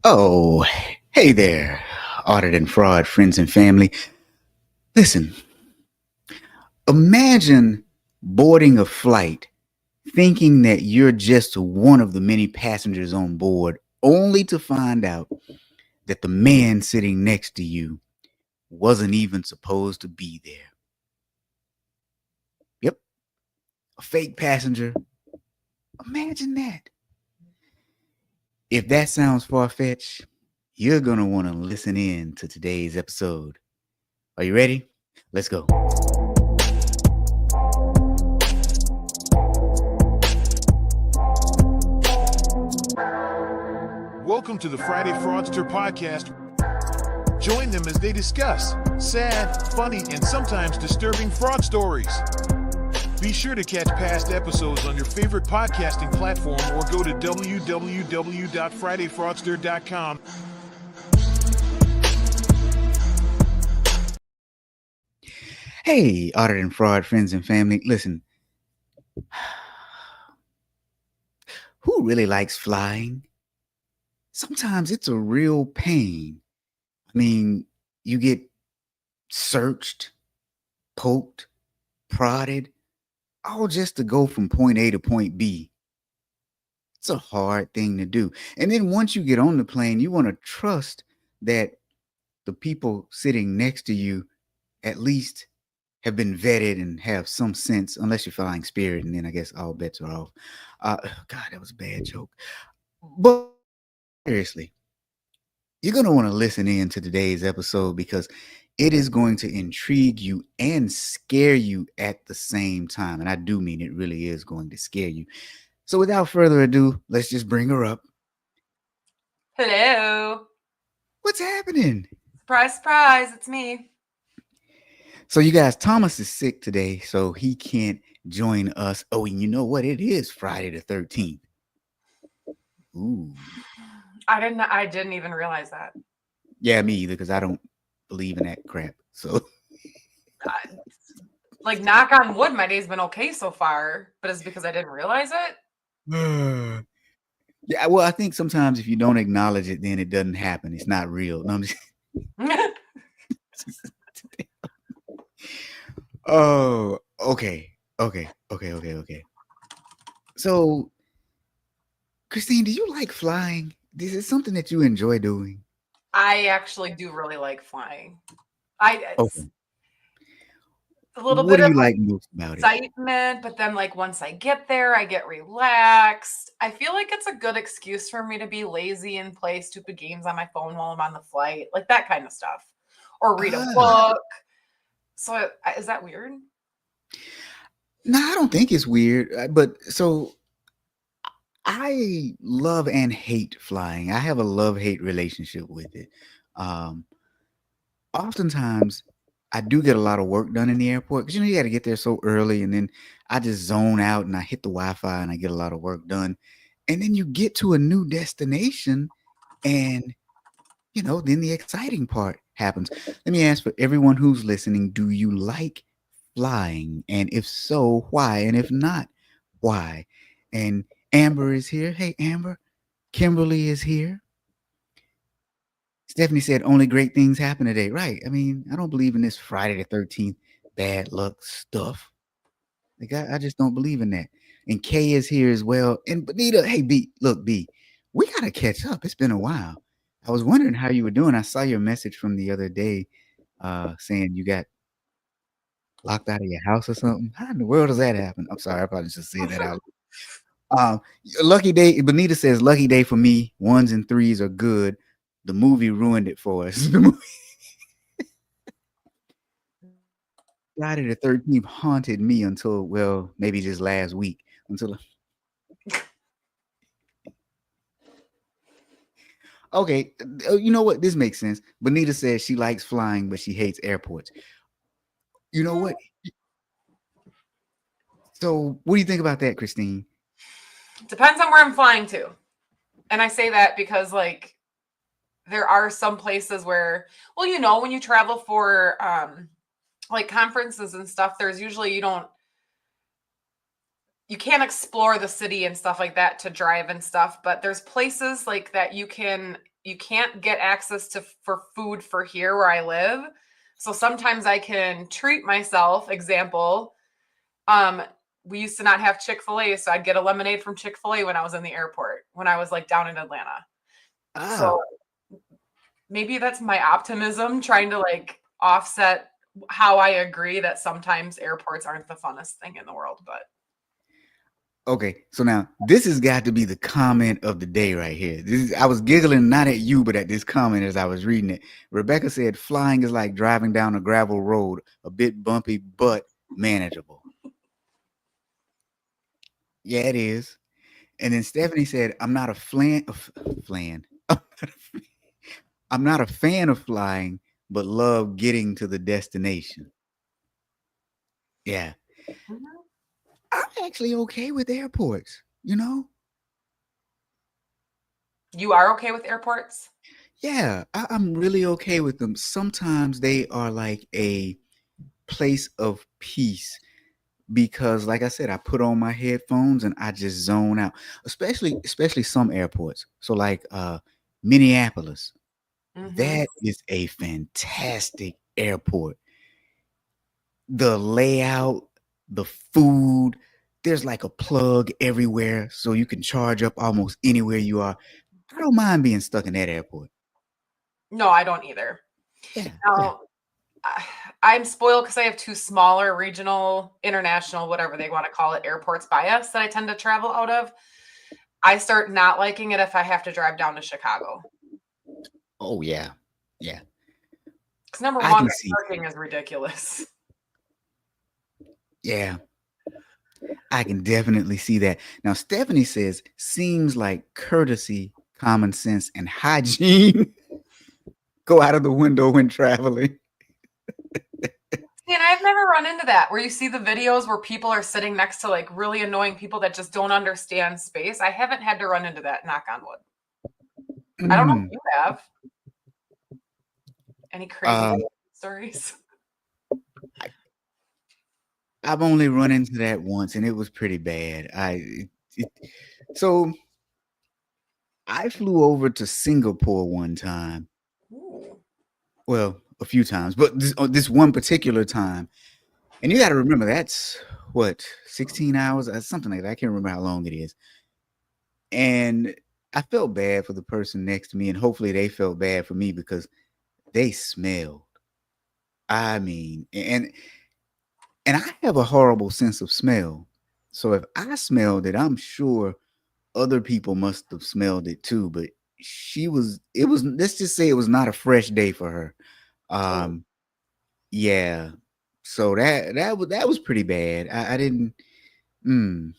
Oh, hey there, audit and fraud friends and family. Listen, imagine boarding a flight thinking that you're just one of the many passengers on board, only to find out that the man sitting next to you wasn't even supposed to be there. Yep, a fake passenger. Imagine that. If that sounds far-fetched, you're going to want to listen in to today's episode. Are you ready? Let's go. Welcome to the Friday Fraudster podcast. Join them as they discuss sad, funny, and sometimes disturbing fraud stories. Be sure to catch past episodes on your favorite podcasting platform or go to www.fridayfraudster.com. Hey, audit and fraud friends and family. Listen, who really likes flying? Sometimes it's a real pain. I mean, you get searched, poked, prodded, all just to go from point A to point B. It's a hard thing to do. And then once you get on the plane, you want to trust that the people sitting next to you at least have been vetted and have some sense, unless you're flying Spirit, and then I guess all bets are off. God, that was a bad joke. But seriously, you're going to want to listen in to today's episode because it is going to intrigue you and scare you at the same time. And I do mean it really is going to scare you. So without further ado, let's just bring her up. Hello. What's happening? Surprise, surprise. It's me. So you guys, Thomas is sick today, so he can't join us. Oh, and you know what? It is Friday the 13th. Ooh. I didn't even realize that. Yeah, me either, because I don't believe in that crap. So like, knock on wood, my day's been okay so far, but it's because I didn't realize it. Yeah, well, I think sometimes if you don't acknowledge it, then it doesn't happen. It's not real. No, I'm just... Oh, okay. So, Christine, do you like flying? This is something that you enjoy doing. I actually do really like flying. Okay. A little What bit do you of like most about it? excitement, but then like once I get there, I get relaxed. I feel like it's a good excuse for me to be lazy and play stupid games on my phone while I'm on the flight, like that kind of stuff, or read a book. So is that weird? No, I don't think it's weird. But so I love and hate flying. I have a love-hate relationship with it. Oftentimes, I do get a lot of work done in the airport because you got to get there so early, and then I just zone out and I hit the Wi-Fi and I get a lot of work done. And then you get to a new destination, and then the exciting part happens. Let me ask for everyone who's listening: do you like flying? And if so, why? And if not, why? And Amber is here. Hey, Amber. Kimberly is here. Stephanie said only great things happen today. Right. I mean, I don't believe in this Friday the 13th bad luck stuff. Like, I just don't believe in that. And Kay is here as well. And Bonita, hey, B, look, B, we got to catch up. It's been a while. I was wondering how you were doing. I saw your message from the other day saying you got locked out of your house or something. How in the world does that happen? I'm sorry. I probably should say that out. Lucky day. Bonita says, lucky day for me. 1s and 3s are good. The movie ruined it for us. Friday the 13th haunted me until, well, maybe just last week. Okay, you know what? This makes sense. Bonita says she likes flying, but she hates airports. You know what? So what do you think about that, Christine? Depends on where I'm flying to. And I say that because, like, there are some places where, well, when you travel for like conferences and stuff, there's usually you can't explore the city and stuff like that to drive and stuff, but there's places like that you can't get access to for food for here where I live. So sometimes I can treat myself. Example, we used to not have Chick-fil-A, so I'd get a lemonade from Chick-fil-A when I was in the airport, when I was like down in Atlanta. Ah, So maybe that's my optimism trying to like offset how I agree that sometimes airports aren't the funnest thing in the world, but okay. So now this has got to be the comment of the day right here. I was giggling not at you, but at this comment as I was reading it. Rebecca said, "Flying is like driving down a gravel road, a bit bumpy but manageable." Yeah, it is. And then Stephanie said, "I'm not a flan. I'm not a fan of flying, but love getting to the destination." Yeah, I'm actually okay with airports. you are okay with airports? Yeah, I'm really okay with them. Sometimes they are like a place of peace because, like I said, I put on my headphones and I just zone out. Especially some airports. So, like Minneapolis, Mm-hmm. that is a fantastic airport. The layout, the food, there's like a plug everywhere, so you can charge up almost anywhere you are. I don't mind being stuck in that airport. No, I don't either. Yeah, yeah. Now, I'm spoiled because I have two smaller regional, international, whatever they want to call it, airports by us that I tend to travel out of. I start not liking it if I have to drive down to Chicago. Oh yeah, yeah. Because number I one, can the see that. parking is ridiculous. Yeah, I can definitely see that. Now, Stephanie says, seems like courtesy, common sense, and hygiene go out of the window when traveling. See, and I've never run into that where you see the videos where people are sitting next to like really annoying people that just don't understand space. I haven't had to run into that, knock on wood. I don't know if Mm. you have any crazy Um, stories. I, I've only run into that once, and it was pretty bad. So I flew over to Singapore one time. Ooh. Well, a few times, but this one particular time, and you got to remember that's what 16 hours, something like that. I can't remember how long it is. And I felt bad for the person next to me, and hopefully they felt bad for me because they smelled. I mean, and I have a horrible sense of smell. So if I smelled it, I'm sure other people must have smelled it too. But it was, let's just say it was not a fresh day for her. Oh. Um, yeah. So that was pretty bad. I didn't. Mm,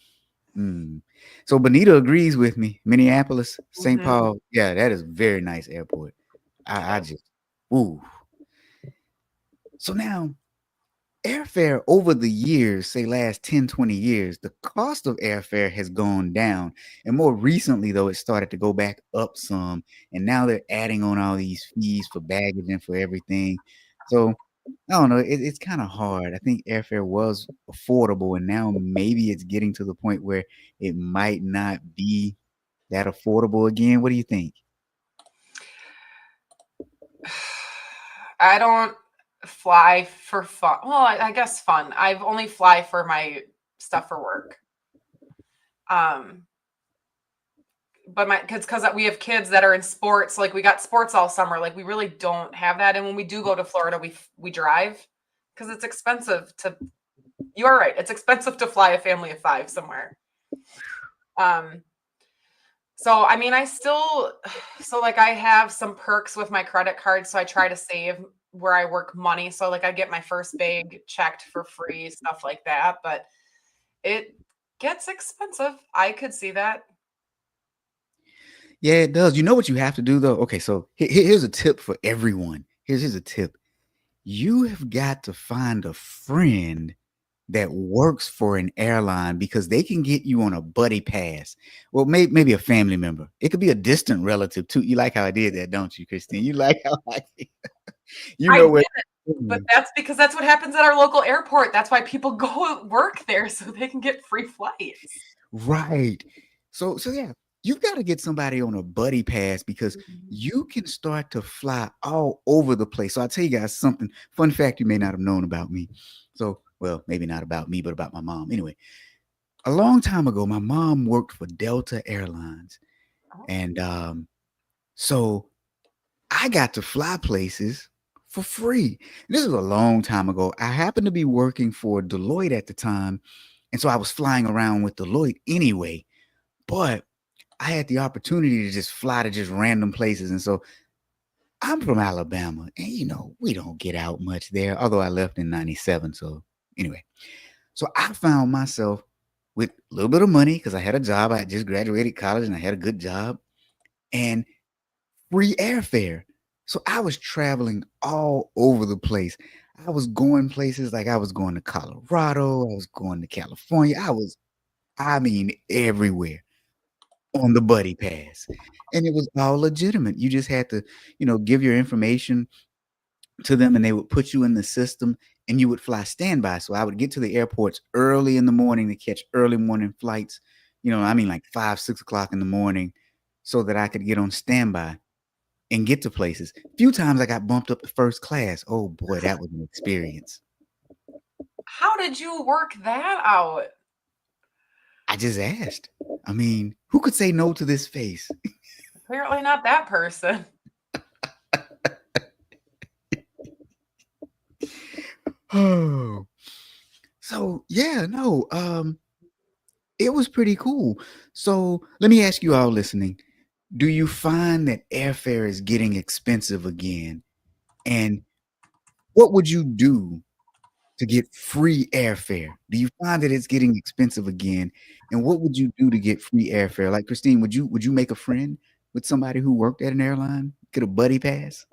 mm. So Benita agrees with me. Minneapolis, St. Mhm. Paul. Yeah, that is a very nice airport. I just, ooh. So now airfare over the years, say last 10, 20 years, the cost of airfare has gone down. And more recently, though, it started to go back up some. And now they're adding on all these fees for baggage and for everything. So I don't know. It's kind of hard. I think airfare was affordable, and now maybe it's getting to the point where it might not be that affordable again. What do you think? I don't fly for fun. Well, I guess fun. I've only fly for my stuff for work. Um, but my kids, because we have kids that are in sports, like we got sports all summer. Like we really don't have that. And when we do go to Florida, we drive because it's expensive to. You are right. It's expensive to fly a family of 5 somewhere. Um, so I mean, I still, so like I have some perks with my credit card, so I try to save where I work money. So like I get my first bag checked for free, stuff like that. But it gets expensive. I could see that. Yeah, it does. You know what you have to do though? Okay, so here's a tip for everyone. Here's a tip. You have got to find a friend that works for an airline because they can get you on a buddy pass. Well, maybe a family member. It could be a distant relative too. You like how I did that, don't you, Christine? You like how I you I know what? did. But Mm. that's because that's what happens at our local airport. That's why people go work there so they can get free flights. Right. So yeah, you've got to get somebody on a buddy pass because Mhm. you can start to fly all over the place. So I'll tell you guys something fun fact you may not have known about me. So, well, maybe not about me, but about my mom. Anyway, a long time ago, my mom worked for Delta Airlines. Oh, And so I got to fly places for free. This was a long time ago. I happened to be working for Deloitte at the time. And so I was flying around with Deloitte anyway. But I had the opportunity to just fly to just random places. And so I'm from Alabama. And, we don't get out much there, although I left in 97. So anyway, so I found myself with a little bit of money because I had a job. I had just graduated college and I had a good job and free airfare. So I was traveling all over the place. I was going places like I was going to Colorado. I was going to California. I mean, everywhere on the buddy pass. And it was all legitimate. You just had to, give your information to them and they would put you in the system and you would fly standby. So I would get to the airports early in the morning to catch early morning flights, I mean like 5, 6 o'clock in the morning so that I could get on standby and get to places. A few times I got bumped up to first class. Oh boy, that was an experience. how did you work that out? I just asked. I mean, who could say no to this face? Apparently not that person. Oh, so yeah, no, it was pretty cool. So let me ask you all listening, do you find that airfare is getting expensive again? And what would you do to get free airfare? Do you find that it's getting expensive again? And what would you do to get free airfare? Like Christine, would you make a friend with somebody who worked at an airline? Get a buddy pass?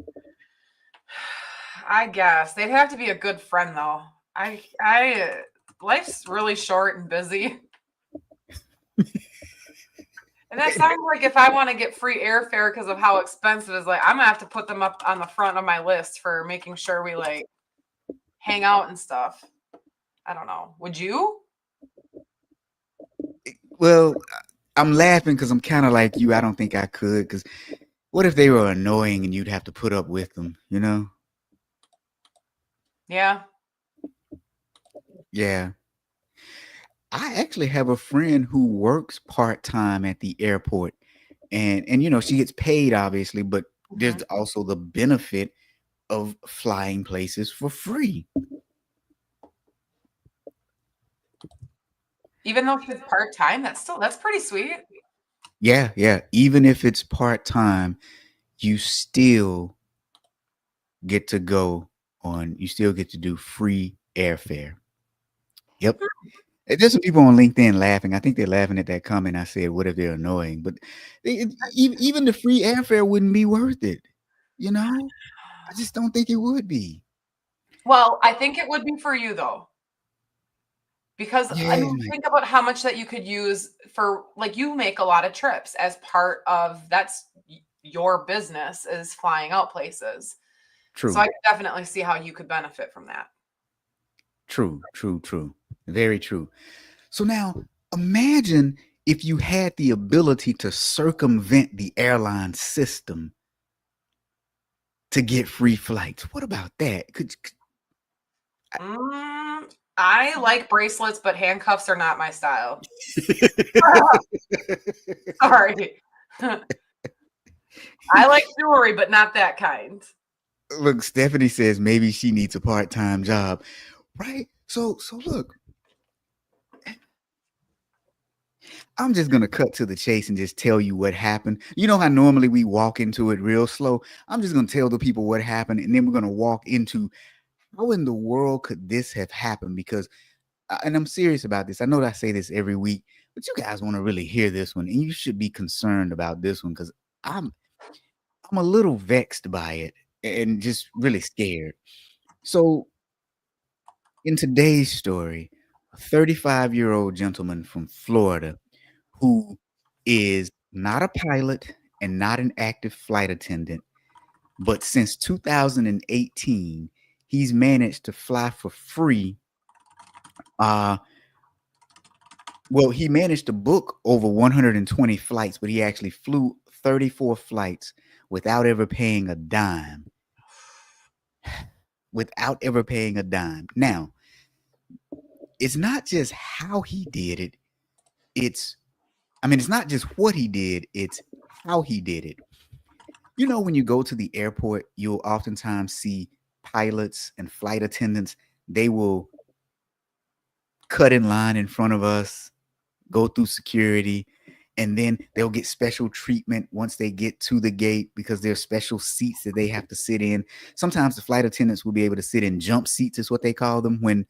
I guess they'd have to be a good friend though. I life's really short and busy. And that sounds like if I want to get free airfare because of how expensive it is, like I'm gonna have to put them up on the front of my list for making sure we like hang out and stuff. I don't know. Would you? Well, I'm laughing because I'm kind of like you. I don't think I could because what if they were annoying and you'd have to put up with them, you know? Yeah. Yeah. I actually have a friend who works part-time at the airport and she gets paid obviously, but there's Mhm. also the benefit of flying places for free. Even though she's part time, that's pretty sweet. Yeah, yeah. Even if it's part-time, you still get to you still get to do free airfare. Yep. There's some people on LinkedIn laughing. I think they're laughing at that comment I said, what if they're annoying? But even the free airfare wouldn't be worth it. You know? I just don't think it would be. Well, I think it would be for you though. Because I Yeah. mean, think about how much that you could use for like you make a lot of trips as part of your business is flying out places. So I True. could definitely see how you could benefit from that. True. True. True. Very true. So now imagine if you had the ability to circumvent the airline system to get free flights. What about that? Mm, I like bracelets, but handcuffs are not my style. Sorry. I like jewelry, but not that kind. Look, Stephanie says maybe she needs a part-time job, right? So look, I'm just gonna cut to the chase and just tell you what happened. You know how normally we walk into it real slow. I'm just gonna tell the people what happened, and then we're gonna walk into how in the world could this have happened? Because, and I'm serious about this. I know that I say this every week, but you guys want to really hear this one, and you should be concerned about this one because I'm I'm a little vexed by it and just really scared. So in today's story, a 35-year-old gentleman from Florida who is not a pilot and not an active flight attendant, but since 2018, he's managed to fly for free. Well, he managed to book over 120 flights, but he actually flew 34 flights without ever paying a dime. Without ever paying a dime. Now, it's not just how he did it. It's not just what he did, it's how he did it. You know, when you go to the airport, you'll oftentimes see pilots and flight attendants. They will cut in line in front of us, go through security, and then they'll get special treatment once they get to the gate because there's special seats that they have to sit in. Sometimes the flight attendants will be able to sit in jump seats, is what they call them, when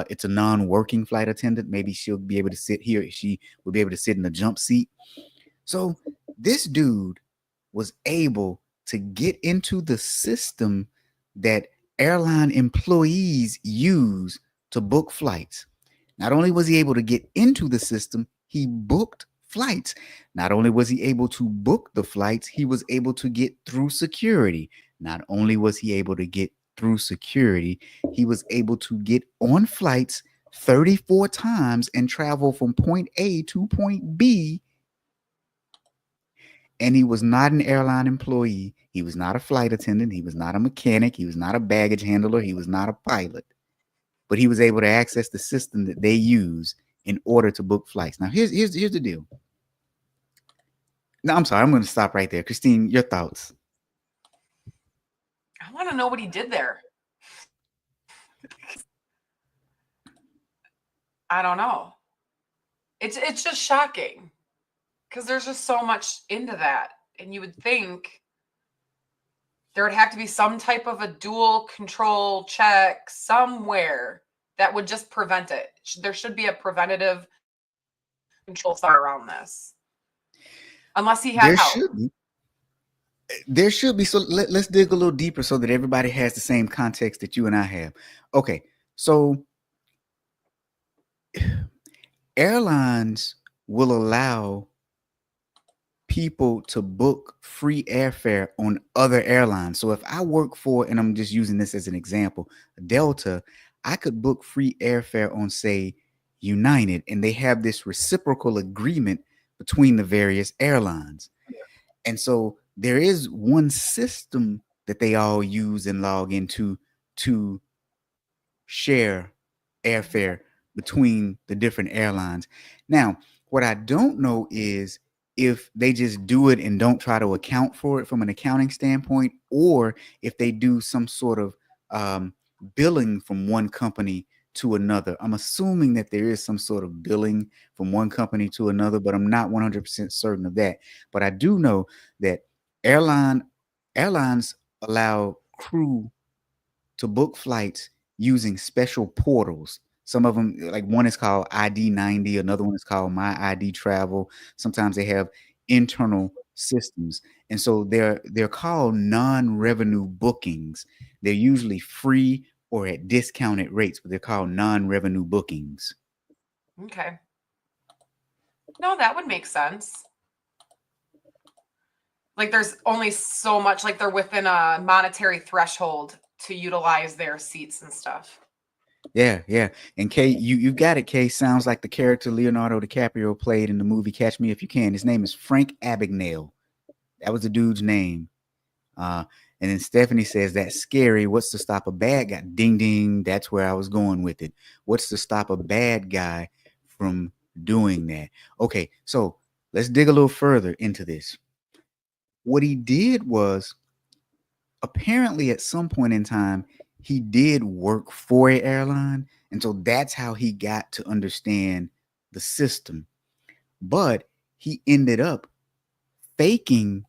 it's a non-working flight attendant. Maybe she'll be able to sit here. She will be able to sit in a jump seat. So this dude was able to get into the system that airline employees use to book flights. Not only was he able to get into the system, he booked flights. Not only was he able to book the flights, he was able to get through security. Not only was he able to get through security, he was able to get on flights 34 times and travel from point A to point B. And he was not an airline employee. He was not a flight attendant. He was not a mechanic. He was not a baggage handler. He was not a pilot. But he was able to access the system that they use in order to book flights. Now, here's the deal. No, I'm sorry. I'm going to stop right there. Christine, your thoughts? I want to know what he did there. I don't know. It's just shocking because there's just so much into that. And you would think there would have to be some type of a dual control check somewhere that would just prevent it. There should be a preventative control around this. Unless he had help. There should be. So let's dig a little deeper so that everybody has the same context that you and I have. Okay, so airlines will allow people to book free airfare on other airlines. So if I work for, and I'm just using this as an example, Delta, I could book free airfare on, say, United, and they have this reciprocal agreement between the various airlines. And so there is one system that they all use and log into to share airfare between the different airlines. Now, what I don't know is if they just do it and don't try to account for it from an accounting standpoint, or if they do some sort of billing from one company to another. I'm assuming that there is some sort of billing from one company to another, but I'm not 100% certain of that. But I do know that airlines allow crew to book flights using special portals. Some of them, like one is called ID90, another one is called My ID Travel. Sometimes they have internal systems. And so they're called non-revenue bookings. They're usually free or at discounted rates, but they're called non-revenue bookings. Okay. No, that would make sense. Like there's only so much, like they're within a monetary threshold to utilize their seats and stuff. Yeah. And Kay, you got it, Kay. Sounds like the character Leonardo DiCaprio played in the movie Catch Me If You Can. His name is Frank Abagnale. That was the dude's name. And then Stephanie says, that's scary. What's to stop a bad guy? Ding, ding. That's where I was going with it. What's to stop a bad guy from doing that? Okay, so let's dig a little further into this. What he did was, apparently at some point in time, he did work for an airline. And so that's how he got to understand the system. But he ended up faking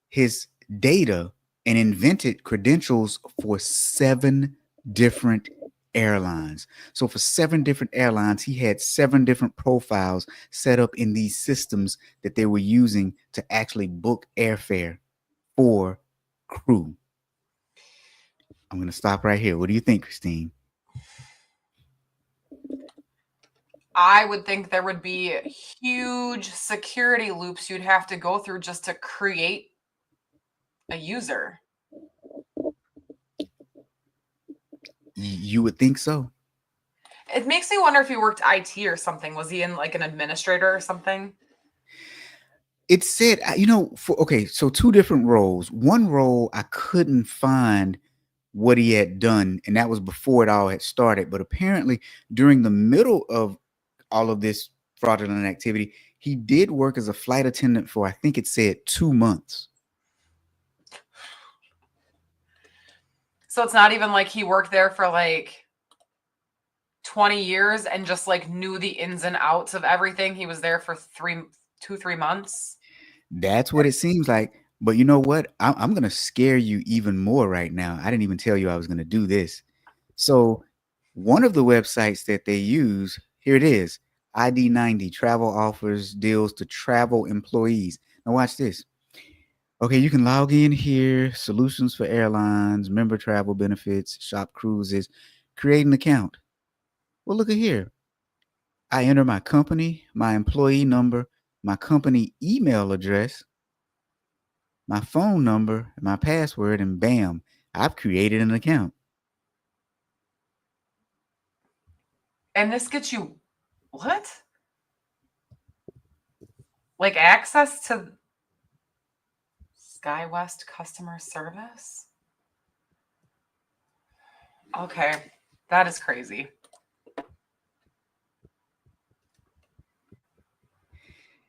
his data and invented credentials for 7 different airlines. So for 7 different airlines, he had 7 different profiles set up in these systems that they were using to actually book airfare for crew. I'm going to stop right here. What do you think, Christine? I would think there would be huge security loops you'd have to go through just to create a user. You would think so. It makes me wonder if he worked IT or something. Was he in like an administrator or something? It said, okay, so two different roles. One role I couldn't find what he had done, and that was before it all had started. But apparently, during the middle of all of this fraudulent activity, he did work as a flight attendant for, I think it said, 2 months. So it's not even like he worked there for like 20 years and just like knew the ins and outs of everything. He was there for 3 months. That's what it seems like. But you know what? I'm going to scare you even more right now. I didn't even tell you I was going to do this. So, one of the websites that they use, here it is, ID90 travel offers deals to travel employees. Now, watch this. Okay, you can log in here, solutions for airlines, member travel benefits, shop cruises, create an account. Well, look at here. I enter my company, my employee number, my company email address, my phone number, my password, and bam, I've created an account. And this gets you what? Like access to SkyWest customer service? Okay. That is crazy.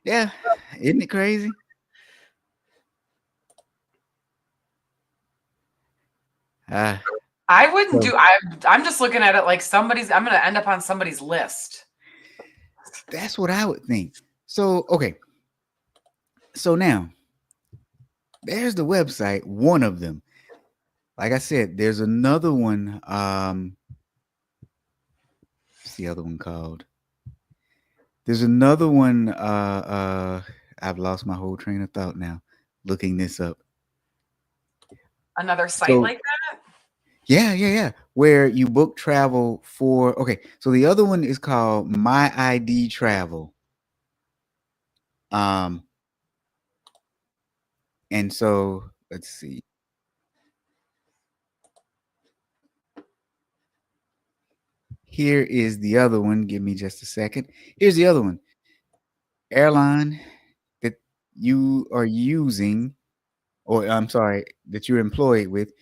Yeah, isn't it crazy? Ah, I wouldn't so do I'm just looking at it like I'm gonna end up on somebody's list. that's what I would think. So, okay. So now there's the website, one of them. Like I said, there's another one. What's the other one called? There's another one. I've lost my whole train of thought now. Looking this up. Another site So like that? yeah. Where you book travel for. Okay, so the other one is called My ID Travel. Um, and so let's see. Here is the other one. Give me just a second. Here's the other one. Airline that you are using, or I'm sorry, that you're employed with,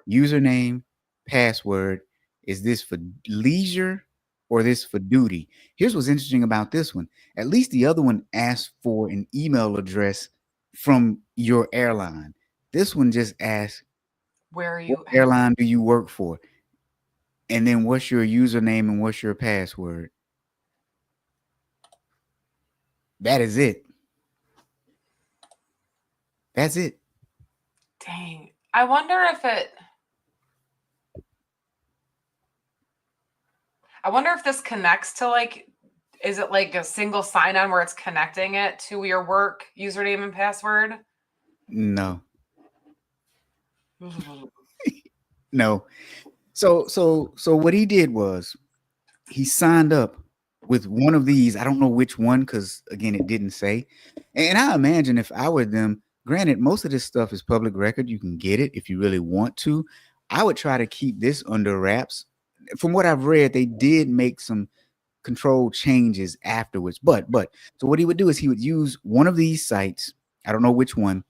username, password. Is this for leisure or this for duty? Here's what's interesting about this one. At least the other one asked for an email address from your airline. This one just asks, Where are what you? airline do you work for? And then what's your username and what's your password? That is it. That's it. Dang. I wonder if this connects to like, is it like a single sign on where it's connecting it to your work username and password? No. No. So what he did was he signed up with one of these. I don't know which one because again it didn't say. And I imagine if I were them, granted, most of this stuff is public record. You can get it if you really want to. I would try to keep this under wraps. From what I've read, they did make some control changes afterwards. But so what he would do is he would use one of these sites. I don't know which one.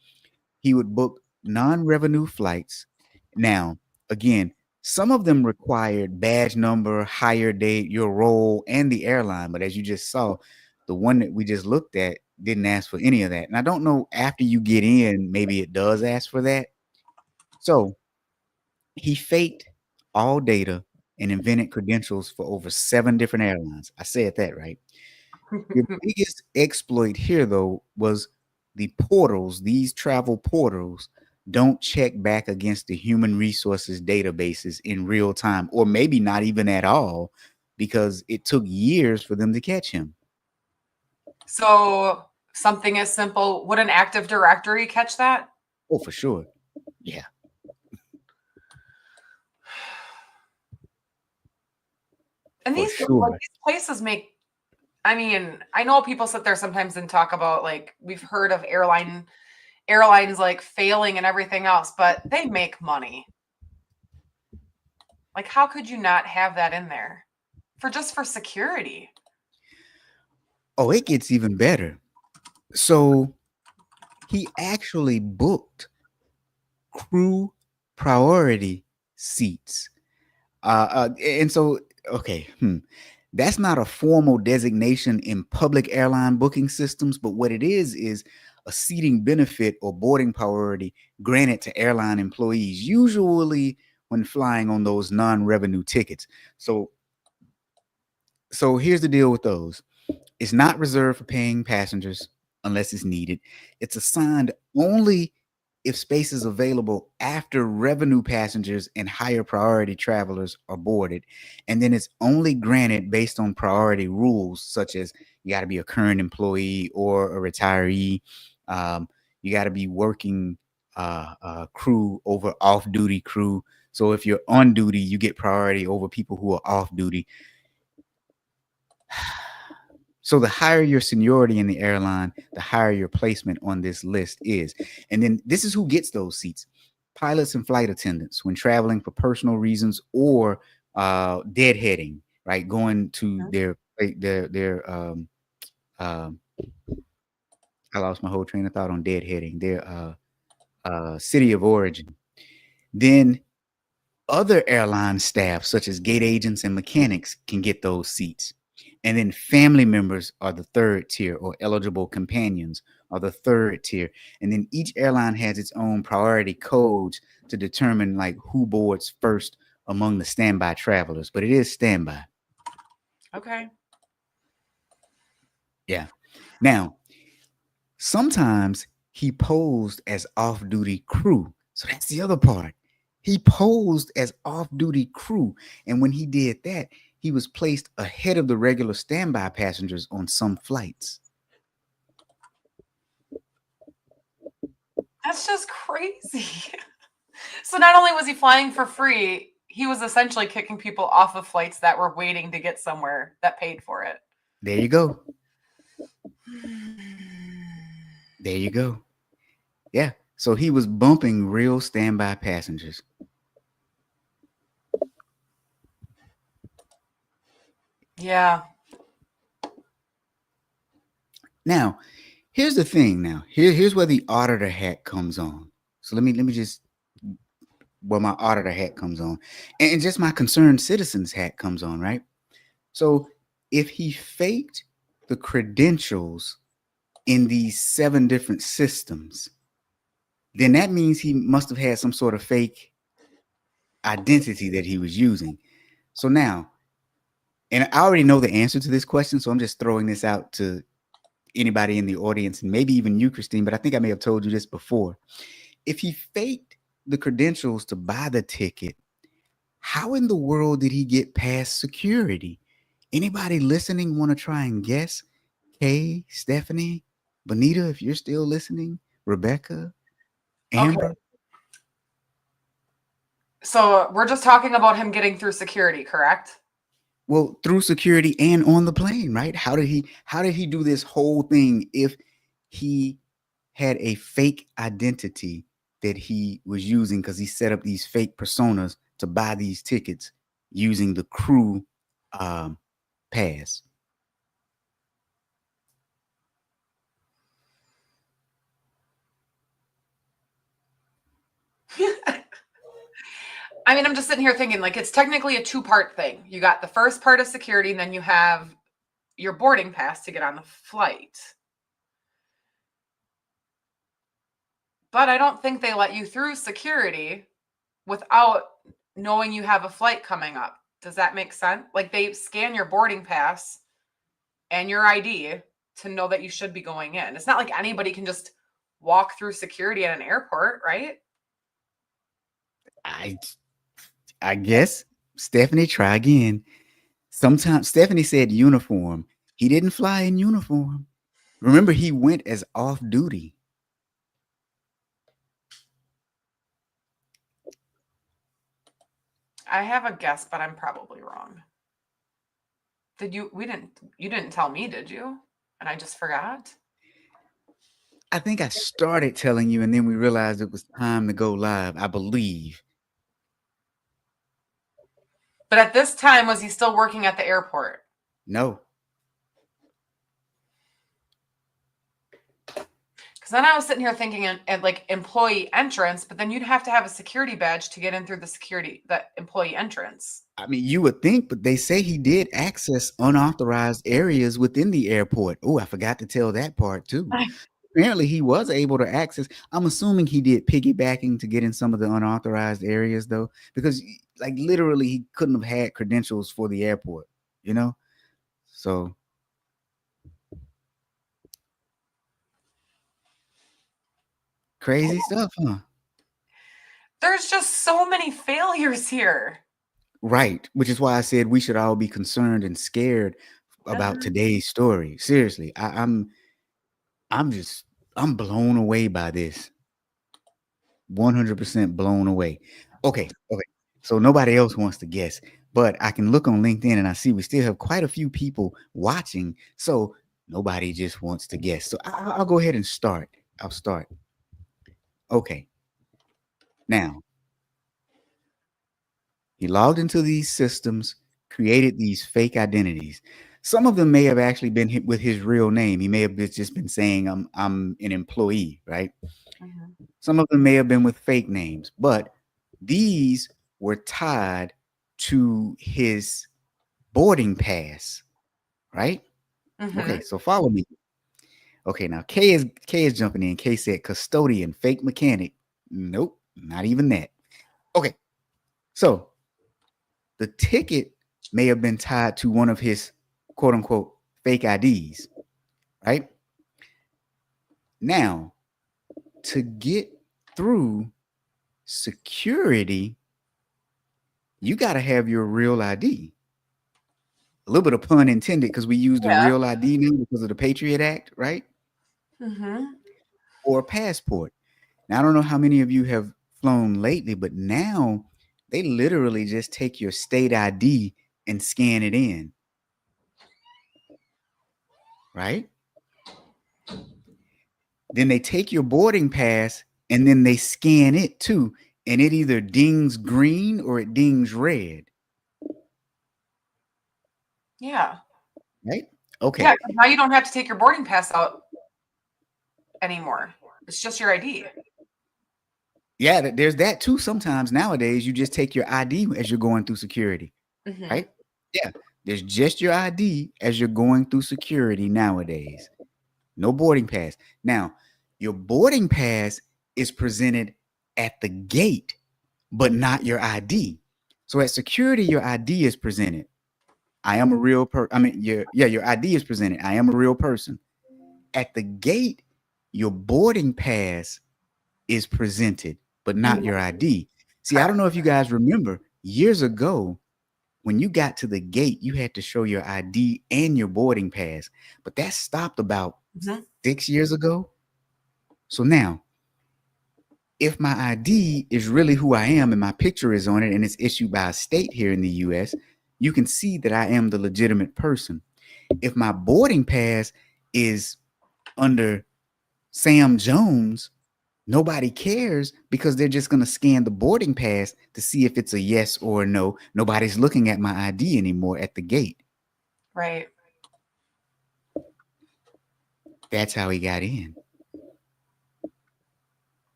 He would book non-revenue flights. Now, again, some of them required badge number, hire date, your role, and the airline. But as you just saw, the one that we just looked at didn't ask for any of that. And I don't know after you get in, maybe it does ask for that. So he faked all data and invented credentials for over 7 different airlines. I said that right. The biggest exploit here, though, was the portals. These travel portals don't check back against the human resources databases in real time, or maybe not even at all, because it took years for them to catch him. So something as simple, would an Active Directory catch that? Oh, for sure. Yeah. And For these sure. places make, I mean, I know people sit there sometimes and talk about like we've heard of airlines like failing and everything else, but they make money. Like, how could you not have that in there for security? Oh, it gets even better. So he actually booked crew priority seats. And so, okay, that's not a formal designation in public airline booking systems, but what it is a seating benefit or boarding priority granted to airline employees, usually when flying on those non-revenue tickets. So here's the deal with those. It's not reserved for paying passengers unless it's needed. It's assigned only if space is available after revenue passengers and higher priority travelers are boarded. And then it's only granted based on priority rules, such as you got to be a current employee or a retiree. You got to be working crew over off duty crew. So if you're on duty, you get priority over people who are off duty. So the higher your seniority in the airline, the higher your placement on this list is. And then this is who gets those seats. Pilots and flight attendants when traveling for personal reasons or deadheading, right? Going to their I lost my whole train of thought on deadheading, their city of origin. Then other airline staff, such as gate agents and mechanics, can get those seats. And then family members are the third tier, or eligible companions are the third tier. And then each airline has its own priority codes to determine like who boards first among the standby travelers. But it is standby. Okay. Yeah. Now, sometimes he posed as off-duty crew. So that's the other part. He posed as off-duty crew. And when he did that, he was placed ahead of the regular standby passengers on some flights. That's just crazy. So not only was he flying for free, he was essentially kicking people off of flights that were waiting to get somewhere that paid for it. There you go. There you go. Yeah. So he was bumping real standby passengers. Yeah. Now, here's the thing. Here's where the auditor hat comes on. So let me just where my auditor hat comes on, and just my concerned citizens hat comes on, right? So if he faked the credentials in these 7 different systems, then that means he must have had some sort of fake identity that he was using. So now, and I already know the answer to this question, so I'm just throwing this out to anybody in the audience, and maybe even you, Christine, but I think I may have told you this before. If he faked the credentials to buy the ticket, how in the world did he get past security? Anybody listening want to try and guess? Kay, Stephanie, Bonita, if you're still listening, Rebecca, Amber. Okay. So we're just talking about him getting through security, correct? Well, through security and on the plane, right? How did he do this whole thing if he had a fake identity that he was using because he set up these fake personas to buy these tickets using the crew pass? I mean, I'm just sitting here thinking like it's technically a 2-part thing. You got the first part of security, and then you have your boarding pass to get on the flight. But I don't think they let you through security without knowing you have a flight coming up. Does that make sense? Like they scan your boarding pass and your ID to know that you should be going in. It's not like anybody can just walk through security at an airport, right? I guess. Stephanie, try again. Sometimes Stephanie said uniform. He didn't fly in uniform. Remember, he went as off duty. I have a guess, but I'm probably wrong. You didn't tell me, did you? And I just forgot. I think I started telling you, and then we realized it was time to go live, I believe. But at this time, was he still working at the airport? No. Because then I was sitting here thinking at like employee entrance, but then you'd have to have a security badge to get in through the employee entrance. I mean, you would think, but they say he did access unauthorized areas within the airport. Oh, I forgot to tell that part too. Apparently, he was able to access. I'm assuming he did piggybacking to get in some of the unauthorized areas, though, because like literally, he couldn't have had credentials for the airport, you know. So crazy stuff, huh? There's just so many failures here. Right, which is why I said we should all be concerned and scared about today's story. Seriously, I'm blown away by this. 100% blown away. Okay. So nobody else wants to guess, but I can look on LinkedIn and I see we still have quite a few people watching. So nobody just wants to guess. So I'll go ahead and start. I'll start. Okay. Now, he logged into these systems, created these fake identities. Some of them may have actually been hit with his real name. He may have just been saying, I'm an employee, right? Some of them may have been with fake names, but these were tied to his boarding pass, right? Okay, so follow me. Okay, now Kay is jumping in. Kay said custodian, fake mechanic. Nope, not even that. Okay, so the ticket may have been tied to one of his quote unquote fake IDs, right? Now, to get through security, you got to have your real ID. A little bit of pun intended because we use the real ID now because of the Patriot Act, right? Or a passport. Now, I don't know how many of you have flown lately, but now they literally just take your state ID and scan it in, right? Then they take your boarding pass and then they scan it too, and it either dings green or it dings red. Yeah. Right? Okay. Yeah, now you don't have to take your boarding pass out anymore. It's just your ID. Yeah, there's that too. Sometimes nowadays you just take your ID as you're going through security, right? Yeah, there's just your ID as you're going through security nowadays. No boarding pass. Now, your boarding pass is presented at the gate, but not your ID. So at security, your ID is presented. I am a real person. Your ID is presented. I am a real person. At the gate, your boarding pass is presented, but not your ID. See, I don't know if you guys remember years ago when you got to the gate, you had to show your ID and your boarding pass, but that stopped about 6 years ago. So now, if my ID is really who I am and my picture is on it and it's issued by a state here in the US, you can see that I am the legitimate person. If my boarding pass is under Sam Jones, nobody cares because they're just going to scan the boarding pass to see if it's a yes or a no. Nobody's looking at my ID anymore at the gate. Right. That's how he got in.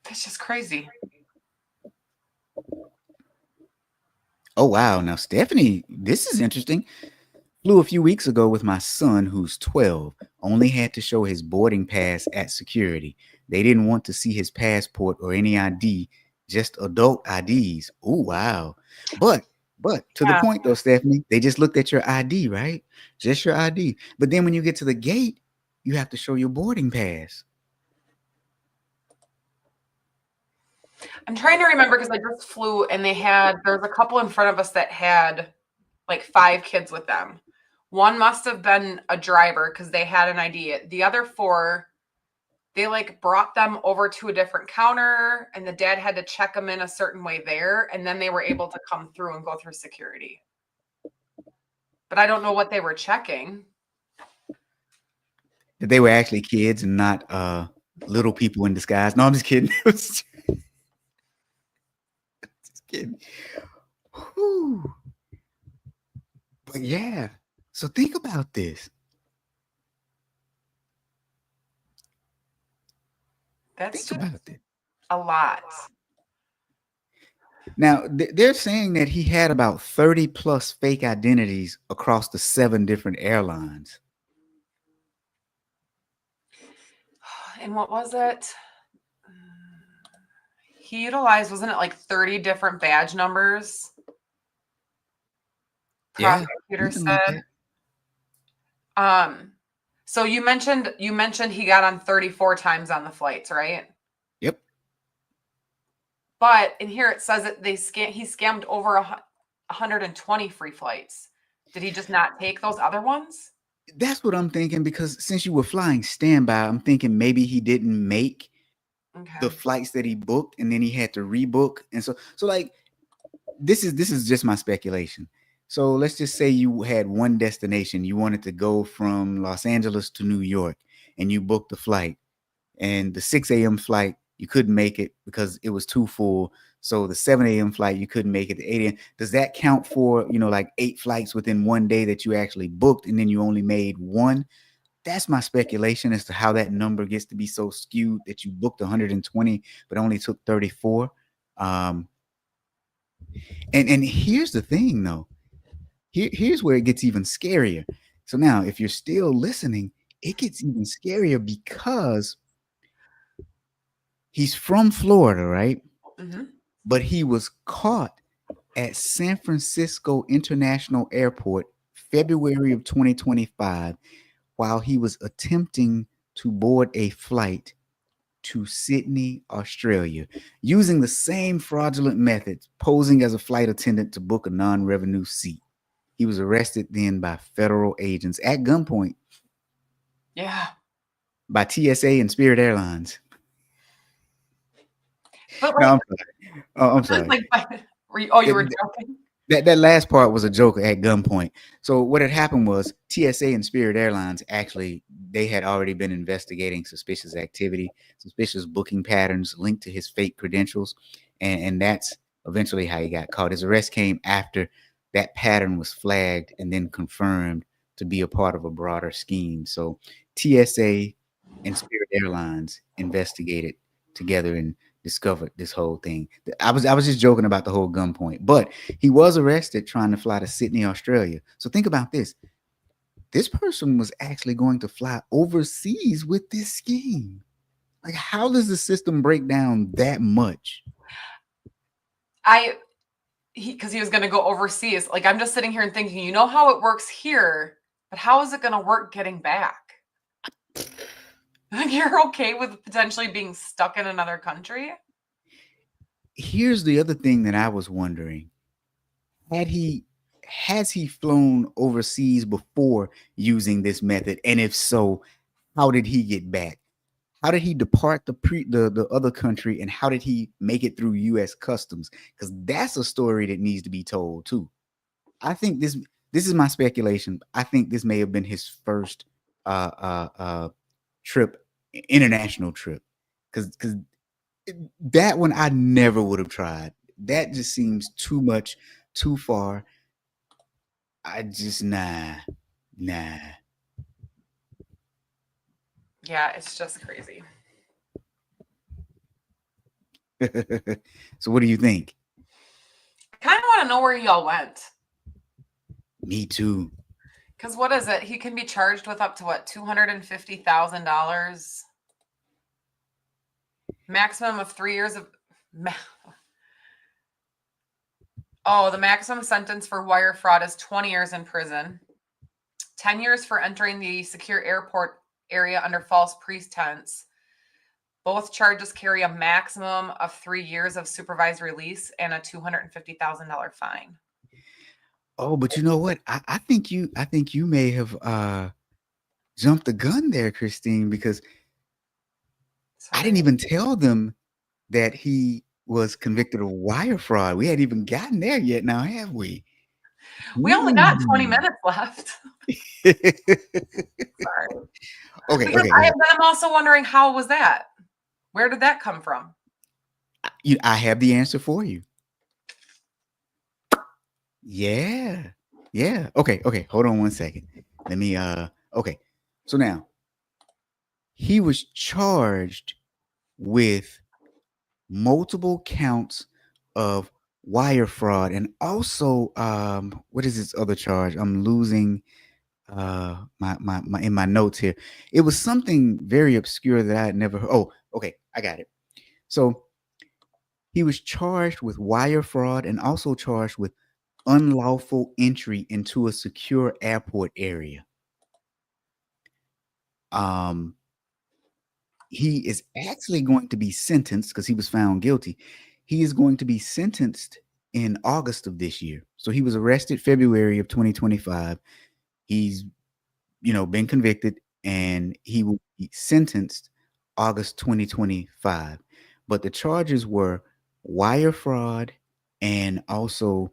That's just crazy. Oh, wow. Now, Stephanie, this is interesting. Flew a few weeks ago with my son, who's 12, only had to show his boarding pass at security. They didn't want to see his passport or any ID, just adult IDs. Oh, wow. But to the point though, Stephanie, they just looked at your ID, right? Just your ID. But then when you get to the gate, you have to show your boarding pass. I'm trying to remember because I just flew and there's a couple in front of us that had like 5 kids with them. One must have been a driver because they had an ID. The other 4, they like brought them over to a different counter and the dad had to check them in a certain way there. And then they were able to come through and go through security. But I don't know what they were checking. That they were actually kids and not little people in disguise. No, I'm just kidding. Just kidding. Whew. But yeah. So think about this. That's Think just about this. a lot. Now, they're saying that he had about 30 plus fake identities across the 7 different airlines. And what was it? He utilized, wasn't it like 30 different badge numbers? Yeah, Prosecutor something like said. that. So you mentioned he got on 34 times on the flights, right? Yep. But in here it says that he scammed over 120 free flights. Did he just not take those other ones? That's what I'm thinking, because since you were flying standby, I'm thinking maybe he didn't make Okay. the flights that he booked and then he had to rebook. And so like this is just my speculation. So let's just say you had one destination. You wanted to go from Los Angeles to New York and you booked the flight, and the 6 a.m. flight, you couldn't make it because it was too full. So the 7 a.m. flight, you couldn't make it. The 8 a.m. Does that count for, like 8 flights within one day that you actually booked and then you only made one? That's my speculation as to how that number gets to be so skewed that you booked 120 but only took 34. And here's the thing though. Here's where it gets even scarier. So now, if you're still listening, it gets even scarier because he's from Florida, right? Mm-hmm. But he was caught at San Francisco International Airport February of 2025 while he was attempting to board a flight to Sydney, Australia, using the same fraudulent methods, posing as a flight attendant to book a non-revenue seat. He was arrested then by federal agents at gunpoint. Yeah. By TSA and Spirit Airlines. But No, like, I'm sorry. Oh, I'm sorry. You were joking? That last part was a joke at gunpoint. So what had happened was TSA and Spirit Airlines actually, they had already been investigating suspicious activity, suspicious booking patterns linked to his fake credentials, and that's eventually how he got caught. His arrest came after that pattern was flagged and then confirmed to be a part of a broader scheme. So TSA and Spirit Airlines investigated together and discovered this whole thing. I was just joking about the whole gunpoint, but he was arrested trying to fly to Sydney, Australia. So think about this. This person was actually going to fly overseas with this scheme. Like, how does the system break down that much? Because he was going to go overseas. Like, I'm just sitting here and thinking, you know how it works here, but how is it going to work getting back? Like, you're okay with potentially being stuck in another country? Here's the other thing that I was wondering. Has he flown overseas before using this method? And if so, how did he get back? How did he depart the other country, and how did he make it through U.S. Customs? Because that's a story that needs to be told too. I think this is my speculation. I think this may have been his first trip, international trip, because that one I never would have tried. That just seems too much, too far. I just nah. Yeah, it's just crazy. So what do you think? I kind of want to know where he all went. Me too. Because what is it? He can be charged with up to what, $250,000, maximum of 3 years of. Oh, the maximum sentence for wire fraud is 20 years in prison, 10 years for entering the secure airport area under false pretense. Both charges carry a maximum of 3 years of supervised release and a $250,000 fine. Oh, but you know what? I think you may have jumped the gun there, Christine, because I didn't even tell them that he was convicted of wire fraud. We hadn't even gotten there yet now, have we? We only got 20 minutes left. Okay, Sorry. okay. I'm also wondering, how was that? Where did that come from? I have the answer for you. Yeah. Yeah. Okay. Hold on one second. Let me. Okay. So now he was charged with multiple counts of wire fraud and also what is this other charge? I'm losing my in my notes here. It was something very obscure that I had never heard. Oh, okay, I got it. So he was charged with wire fraud and also charged with unlawful entry into a secure airport area. Um, he is actually going to be sentenced because he was found guilty. He is going to be sentenced in August of this year. So he was arrested February of 2025. He's been convicted and he will be sentenced August 2025. But the charges were wire fraud and also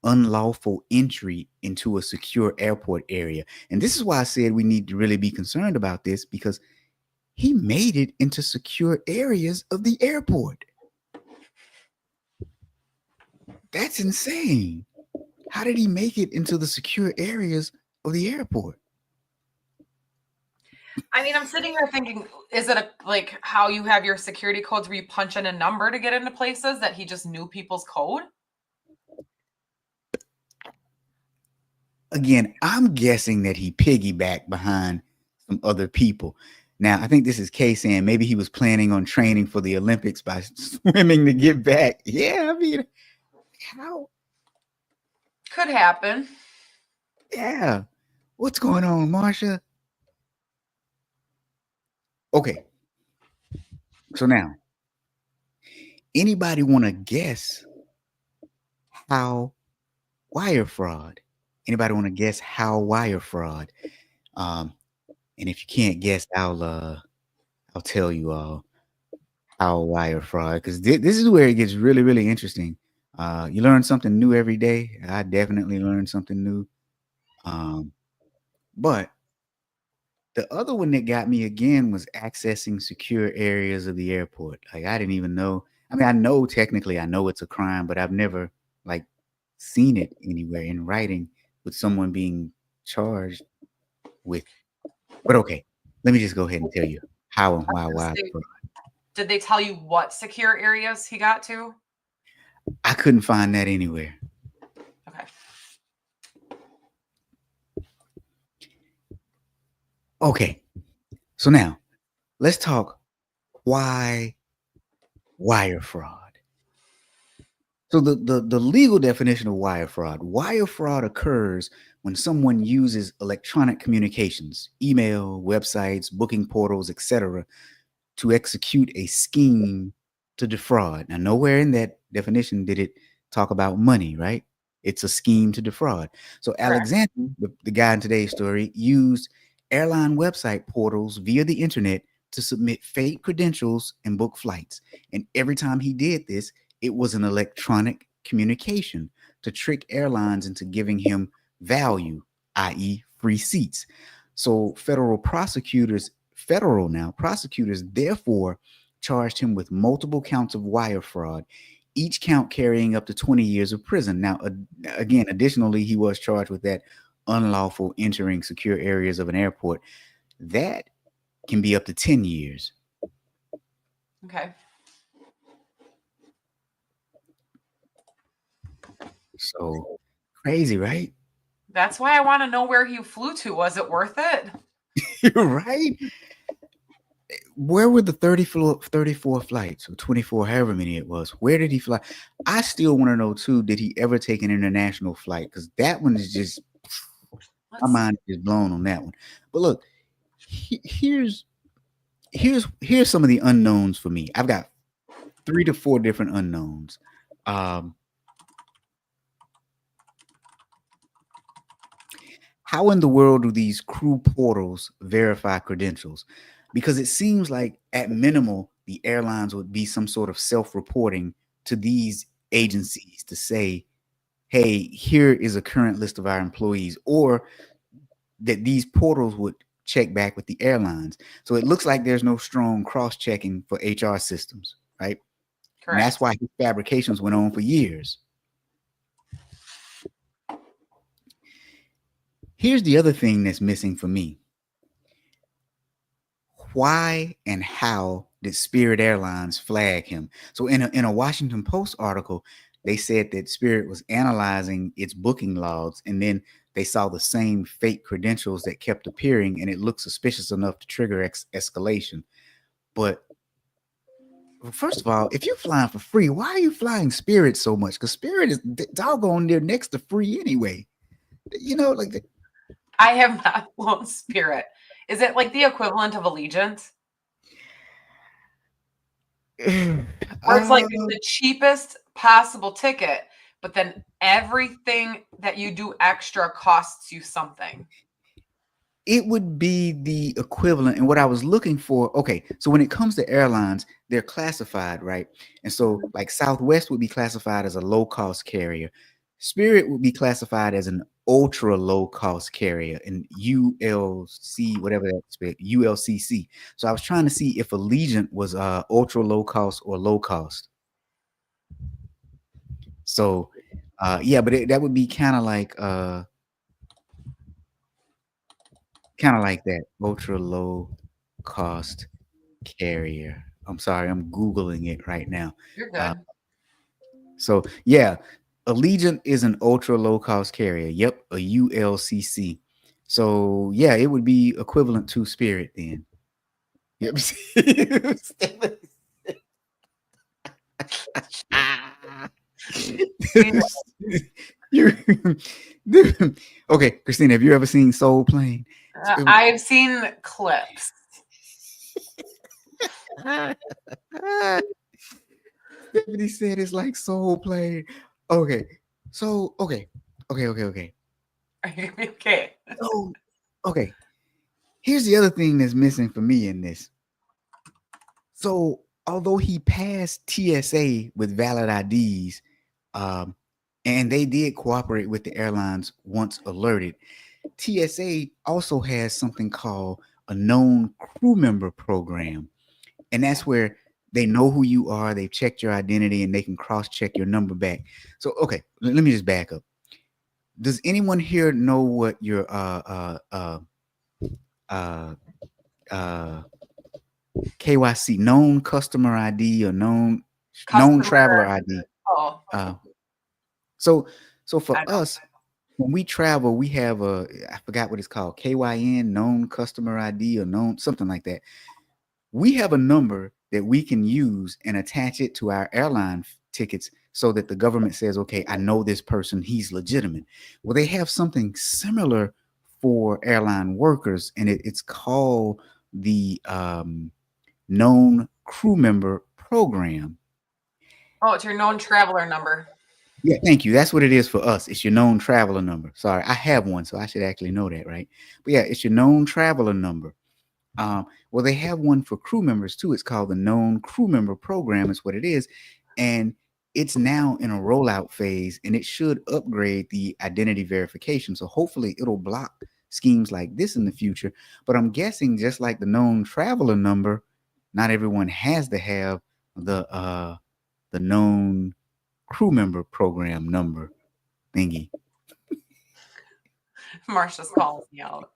unlawful entry into a secure airport area. And this is why I said we need to really be concerned about this because he made it into secure areas of the airport. That's insane. How did he make it into the secure areas of the airport? I mean, I'm sitting here thinking, is it like how you have your security codes where you punch in a number to get into places that he just knew people's code? Again, I'm guessing that he piggybacked behind some other people. Now, I think this is Kay saying maybe he was planning on training for the Olympics by swimming to get back. Yeah, I mean, how? Could happen. Yeah. What's going on, Marsha? Okay. So now, anybody want to guess how wire fraud? Anybody want to guess how wire fraud? And if you can't guess, I'll tell you all how wire fraud because this is where it gets really really interesting. You learn something new every day. I definitely learned something new. Um, but the other one that got me again was accessing secure areas of the airport. Like I didn't even know. I mean, I know technically I know it's a crime, but I've never like seen it anywhere in writing with someone being charged with. But okay, let me just go ahead and tell you how and why wire fraud. Did they tell you what secure areas he got to? I couldn't find that anywhere. Okay. Okay. So now let's talk why wire fraud. So the legal definition of wire fraud occurs when someone uses electronic communications, email, websites, booking portals, etc., to execute a scheme to defraud. Now, nowhere in that definition did it talk about money, right? It's a scheme to defraud. So Correct. Alexander, the guy in today's story, used airline website portals via the internet to submit fake credentials and book flights. And every time he did this, it was an electronic communication to trick airlines into giving him value, i.e., free seats. So federal now prosecutors therefore charged him with multiple counts of wire fraud, each count carrying up to 20 years of prison. Now, again, additionally, he was charged with that unlawful entering secure areas of an airport. That can be up to 10 years. Okay. So crazy, right? That's why I want to know where he flew to. Was it worth it? Right? Where were the 34 flights or 24, however many it was? Where did he fly? I still want to know too, did he ever take an international flight? Because that one is just, my mind is blown on that one. But look, here's some of the unknowns for me. I've got 3 to 4 different unknowns. How in the world do these crew portals verify credentials? Because it seems like at minimal, the airlines would be some sort of self-reporting to these agencies to say, hey, here is a current list of our employees, or that these portals would check back with the airlines. So it looks like there's no strong cross-checking for HR systems, right? Correct. And that's why his fabrications went on for years. Here's the other thing that's missing for me. Why and how did Spirit Airlines flag him? So in a Washington Post article, they said that Spirit was analyzing its booking logs, and then they saw the same fake credentials that kept appearing, and it looked suspicious enough to trigger escalation. But first of all, if you're flying for free, why are you flying Spirit so much? Because Spirit is doggone near next to free anyway. Like I have not flown Spirit. Is it like the equivalent of Allegiant? Where it's like the cheapest possible ticket, but then everything that you do extra costs you something. It would be the equivalent. And what I was looking for, okay, so when it comes to airlines, they're classified, right? And so like Southwest would be classified as a low-cost carrier. Spirit would be classified as an ultra low-cost carrier, and ULC, whatever that's ULCC. So I was trying to see if Allegiant was ultra low-cost or low-cost. So yeah, but that would be kind of like that ultra low cost carrier. I'm sorry, I'm Googling it right now. You're good. So yeah, Allegiant is an ultra low cost carrier. Yep, a ULCC. So yeah, it would be equivalent to Spirit then. Yep. you, okay, Christina, have you ever seen Soul Plane? I've seen clips. Stephanie said it's like Soul Plane. Okay, so okay. Are you okay? So okay, here's the other thing that's missing for me in this. So although he passed TSA with valid IDs, and they did cooperate with the airlines once alerted, TSA also has something called a known crew member program. And that's where they know who you are, they've checked your identity, and they can cross-check your number back. So, okay, let me just back up. Does anyone here know what your KYC, known customer ID, or known traveler ID? Oh. So for us, when we travel, we have I forgot what it's called, KYN, known customer ID, or known something like that. We have a number that we can use and attach it to our airline tickets so that the government says, okay, I know this person, he's legitimate. Well, they have something similar for airline workers, and it's called the known crew member program. Oh, it's your known traveler number. Yeah, thank you. That's what it is for us. It's your known traveler number. Sorry, I have one, so I should actually know that, right? But yeah, it's your known traveler number. Well, they have one for crew members too. It's called the known crew member program. Is what it is, and it's now in a rollout phase, and it should upgrade the identity verification. So hopefully, it'll block schemes like this in the future. But I'm guessing, just like the known traveler number, not everyone has to have the known crew member program number thingy. Marsha's calling me out.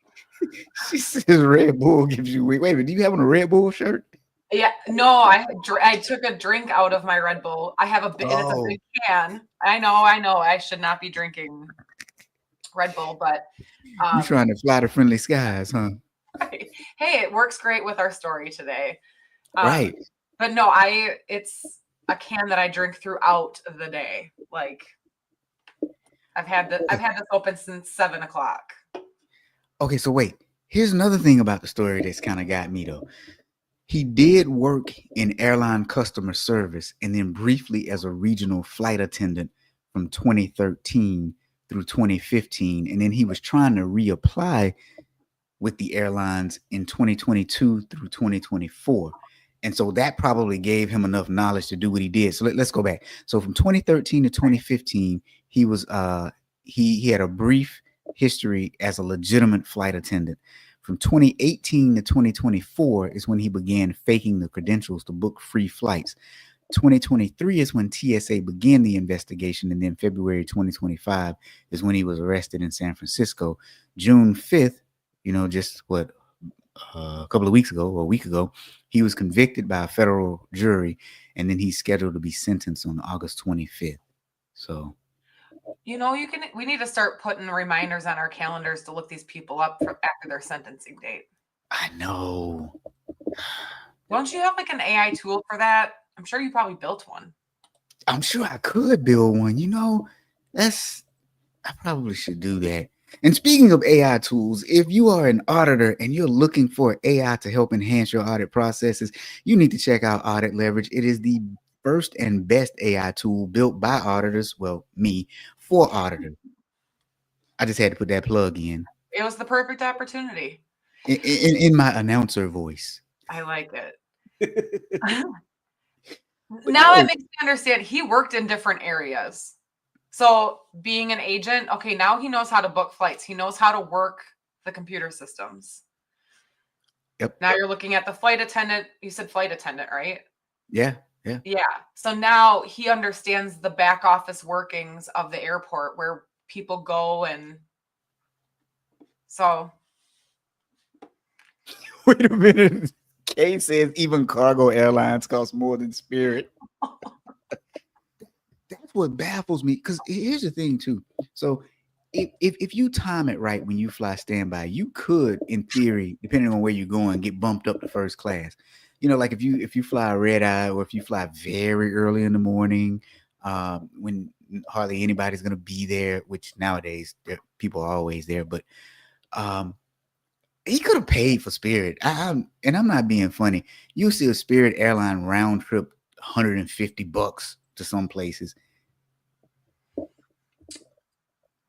She says Red Bull gives you weight. Wait a minute, do you have on a Red Bull shirt? Yeah, no, I took a drink out of my Red Bull. I have and it's a big can. I know. I should not be drinking Red Bull, but you're trying to fly to friendly skies, huh? Right. Hey, it works great with our story today. Right. But no, it's a can that I drink throughout the day. Like I've had this open since 7 o'clock. Okay, so wait. Here's another thing about the story that's kind of got me though. He did work in airline customer service and then briefly as a regional flight attendant from 2013 through 2015. And then he was trying to reapply with the airlines in 2022 through 2024. And so that probably gave him enough knowledge to do what he did. So let's go back. So from 2013 to 2015, he was he had a brief history as a legitimate flight attendant. From 2018 to 2024 is when he began faking the credentials to book free flights. 2023 is when TSA began the investigation, and then February 2025 is when he was arrested in San Francisco. June 5th, just what, a couple of weeks ago or a week ago, he was convicted by a federal jury, and then he's scheduled to be sentenced on August 25th. So, we need to start putting reminders on our calendars to look these people up after their sentencing date. I know. Don't you have like an AI tool for that? I'm sure you probably built one. I'm sure I could build one. I probably should do that. And speaking of AI tools, if you are an auditor and you're looking for AI to help enhance your audit processes, you need to check out Audit Leverage. It is the first and best AI tool built by auditors, well, me, for auditors. I just had to put that plug in. It was the perfect opportunity. In my announcer voice. I like it. Now that makes me understand. He worked in different areas. So being an agent, okay, now he knows how to book flights. He knows how to work the computer systems. Yep. Now you're looking at the flight attendant. You said flight attendant, right? Yeah. So now he understands the back office workings of the airport where people go, and so. Wait a minute. Kay says even cargo airlines cost more than Spirit. That's what baffles me. Because here's the thing, too. So if you time it right when you fly standby, you could, in theory, depending on where you're going, get bumped up to first class. Like if you fly a red eye, or if you fly very early in the morning, when hardly anybody's going to be there, which nowadays people are always there, but he could have paid for Spirit. And I'm not being funny. You see a Spirit airline round trip $150 to some places.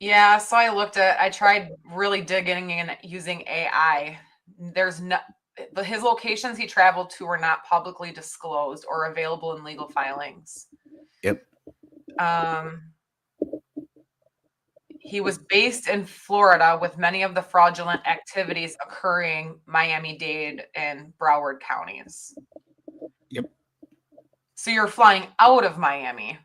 Yeah, so I tried really digging in using AI. His locations he traveled to were not publicly disclosed or available in legal filings. Yep. He was based in Florida, with many of the fraudulent activities occurring Miami-Dade and Broward counties. Yep. So you're flying out of Miami.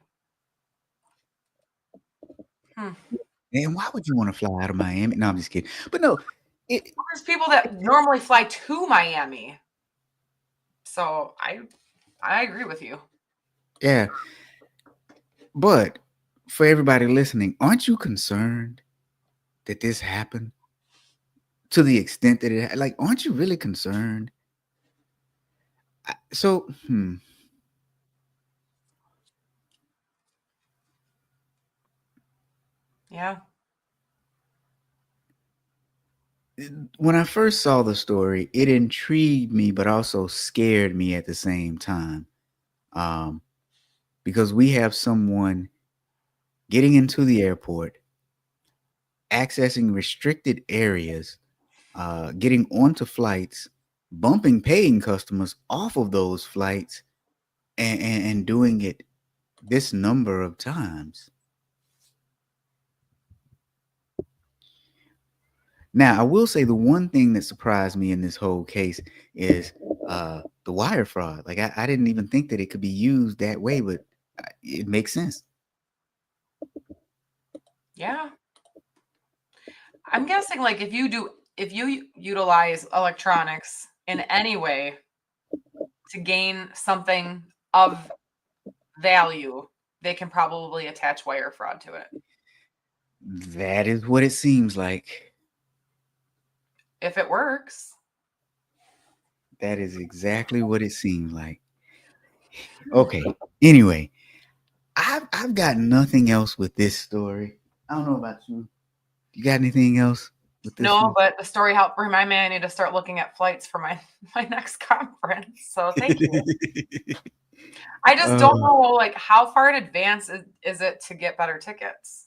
And why would you want to fly out of Miami? No, I'm just kidding. But no, there's people that normally fly to Miami. So I agree with you. Yeah. But for everybody listening, aren't you concerned that this happened to the extent that it, like, aren't you really concerned? So, Yeah. When I first saw the story, it intrigued me, but also scared me at the same time. Because we have someone getting into the airport, accessing restricted areas, getting onto flights, bumping paying customers off of those flights, and doing it this number of times. Now, I will say the one thing that surprised me in this whole case is the wire fraud. Like, I didn't even think that it could be used that way, but it makes sense. Yeah. I'm guessing, like, if you utilize electronics in any way to gain something of value, they can probably attach wire fraud to it. That is what it seems like. If it works. That is exactly what it seems like. Okay. Anyway, I've got nothing else with this story. I don't know about you. You got anything else with this? No, but the story helped remind me I need to start looking at flights for my next conference. So thank you. I just don't know, like, how far in advance is it to get better tickets?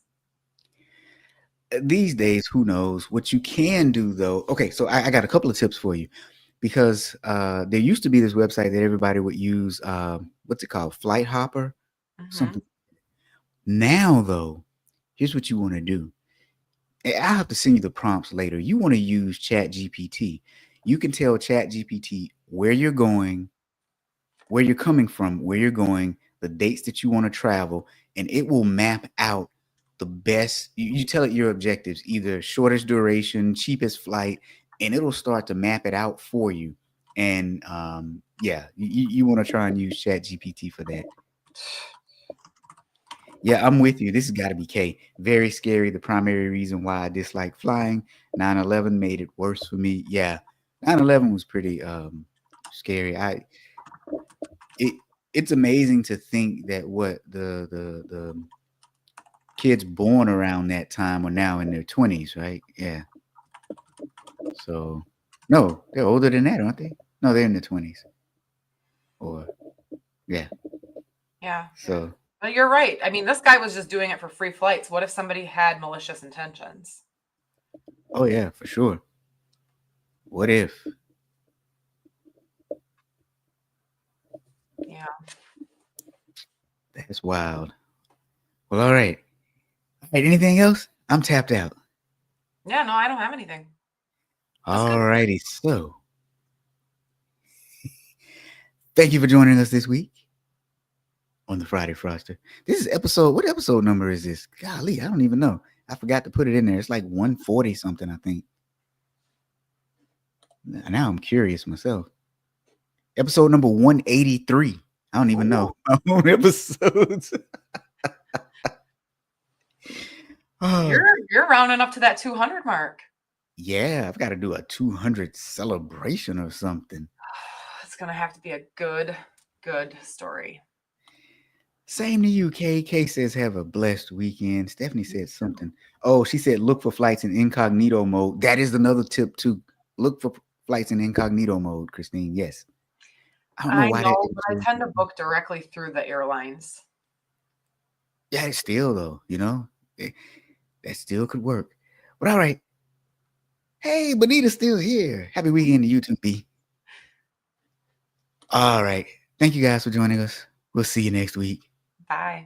These days, who knows? What you can do, though. Okay, so I got a couple of tips for you, because there used to be this website that everybody would use. What's it called? Flight Hopper? Something. Now, though, here's what you want to do. I'll have to send you the prompts later. You want to use ChatGPT. You can tell ChatGPT where you're going, where you're coming from, where you're going, the dates that you want to travel, and it will map out the best. You tell it your objectives, either shortest duration, cheapest flight, and it'll start to map it out for you. And yeah, you want to try and use Chat GPT for that. Yeah, I'm with you. This has got to be K. Very scary. The primary reason why I dislike flying. 9/11 made it worse for me. Yeah, 9/11 was pretty scary. It's amazing to think that what the kids born around that time are now in their 20s, right? Yeah. So no, they're older than that, aren't they? No, they're in their 20s. Or yeah. Yeah. So But you're right. I mean, this guy was just doing it for free flights. What if somebody had malicious intentions? oh yeah, for sure. What if? Yeah. That's wild. Well, all right. All right, anything else? I'm tapped out. Yeah, no, I don't have anything. That's good. All righty. So thank you for joining us this week on the Friday Fraudster. This is what episode number is this? Golly, I don't even know. I forgot to put it in there. It's like 140 something, I think. Now I'm curious myself. Episode number 183. I don't even know my own episodes. Oh, You're rounding up to that 200 mark. yeah, I've got to do a 200 celebration or something. It's gonna have to be a good story. Same to you, Kay. Kay says have a blessed weekend. Stephanie said something. Oh, she said look for flights in incognito mode. That is another tip too. Look for flights in incognito mode, Christine. Yes. I don't know why that. But I tend to book directly through the airlines. Yeah, it's still though, that still could work. But all right. Hey, Bonita's still here. Happy weekend to you too, B. All right. Thank you guys for joining us. We'll see you next week. Bye.